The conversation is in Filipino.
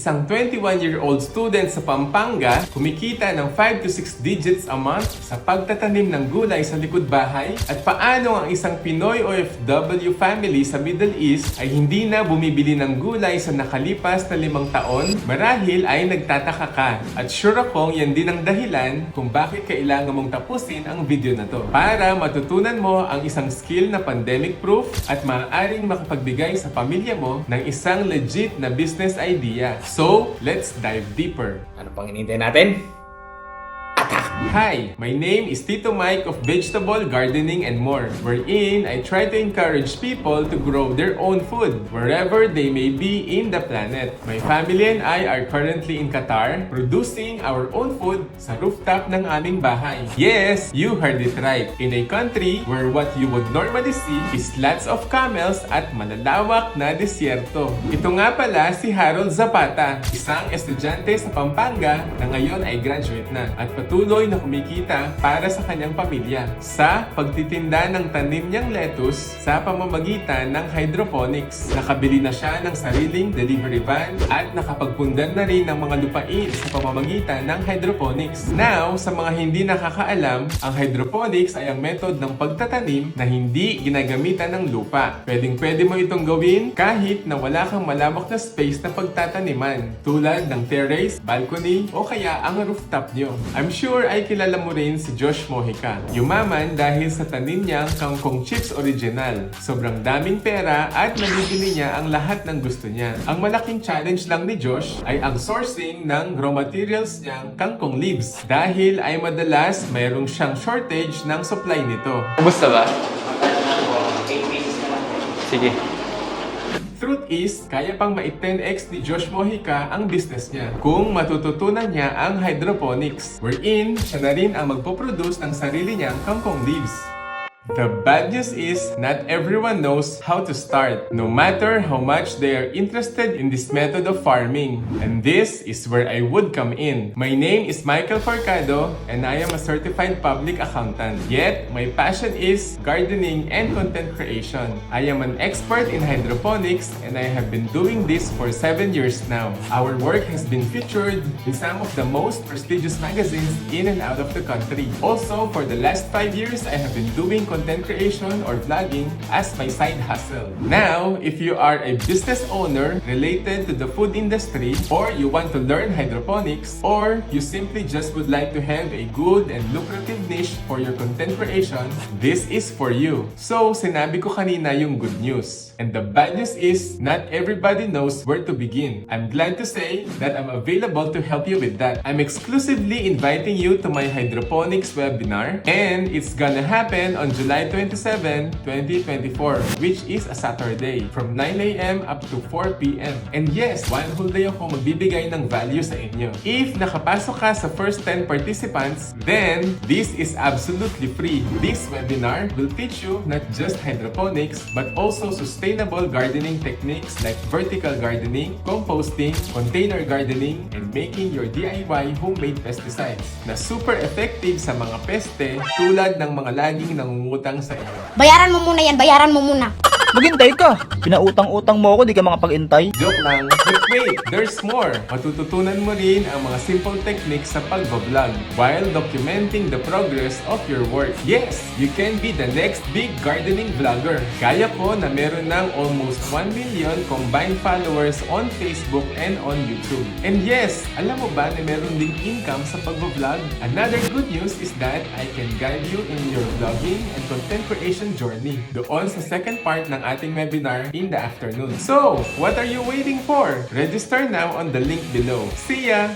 Isang 21-year-old student sa Pampanga, kumikita ng 5 to 6 digits a month sa pagtatanim ng gulay sa likod bahay, at paano ang isang Pinoy OFW family sa Middle East ay hindi na bumibili ng gulay sa nakalipas na 5 taon, marahil ay nagtataka ka. At sure akong yan din ang dahilan kung bakit kailangan mong tapusin ang video na to. Para matutunan mo ang isang skill na pandemic-proof at maaaring makapagbigay sa pamilya mo ng isang legit na business idea. So, let's dive deeper. Ano pang hinihintay natin? Hi, my name is Tito Mike of Vegetable Gardening and More, wherein I try to encourage people to grow their own food wherever they may be in the planet. My family and I are currently in Qatar, producing our own food sa rooftop ng aming bahay. Yes, you heard it right. In a country where what you would normally see is lots of camels at malalawak na disyerto. Ito nga pala si Harold Zapata, isang estudyante sa Pampanga na ngayon ay graduate na at patuloy na kumikita para sa kanyang pamilya sa pagtitinda ng tanim niyang lettuce sa pamamagitan ng hydroponics. Nakabili na siya ng sariling delivery van at nakapagpundan na rin ng mga lupain sa pamamagitan ng hydroponics. Now, sa mga hindi nakakaalam, ang hydroponics ay ang method ng pagtatanim na hindi ginagamitan ng lupa. Pwedeng-pwede mo itong gawin kahit na wala kang malawak na space na pagtataniman, tulad ng terrace, balcony, o kaya ang rooftop nyo. I'm sure ay kilala mo rin si Josh Mojica. Yumaman dahil sa tanim niyang kangkong chips original. Sobrang daming pera at nabibili niya ang lahat ng gusto niya. Ang malaking challenge lang ni Josh ay ang sourcing ng raw materials niyang kangkong leaves dahil ay madalas mayroong siyang shortage ng supply nito. Kumusta ba? Sige. Truth is, kaya pang ma-10x ni Josh Mojica ang business niya kung matututunan niya ang hydroponics, wherein siya na rin ang magpoproduce ng sarili niyang kangkong leaves. The bad news is, not everyone knows how to start, no matter how much they are interested in this method of farming. And this is where I would come in. My name is Michael Forcado, and I am a certified public accountant. Yet, my passion is gardening and content creation. I am an expert in hydroponics, and I have been doing this for 7 years now. Our work has been featured in some of the most prestigious magazines in and out of the country. Also, for the last 5 years, I have been doing content creation or vlogging as my side hustle. Now, if you are a business owner related to the food industry, or you want to learn hydroponics, or you simply just would like to have a good and lucrative niche for your content creation, this is for you. So, sinabi ko kanina yung good news. And the bad news is, not everybody knows where to begin. I'm glad to say that I'm available to help you with that. I'm exclusively inviting you to my hydroponics webinar, and it's gonna happen on July 27, 2024, which is a Saturday, from 9 a.m. up to 4 p.m. And yes, one whole day ako magbibigay ng value sa inyo. If nakapasok ka sa first 10 participants, then this is absolutely free. This webinar will teach you not just hydroponics, but also sustainable gardening techniques like vertical gardening, composting, container gardening, and making your DIY homemade pesticides na super effective sa mga peste tulad ng mga laging nangungutang sa iyo. Bayaran mo muna yan, bayaran mo muna. Maghintay ka. Pinautang-utang mo ako, di ka makapag-intay. Joke lang. But wait, there's more. Matututunan mo rin ang mga simple techniques sa pag-vlog while documenting the progress of your work. Yes, you can be the next big gardening vlogger. Kaya ko na meron ng almost 1 million combined followers on Facebook and on YouTube. And yes, alam mo ba na meron ding income sa pag-vlog? Another good news is that I can guide you in your vlogging and content creation journey doon sa second part ng ating webinar in the afternoon. So, what are you waiting for? Register now on the link below. See ya!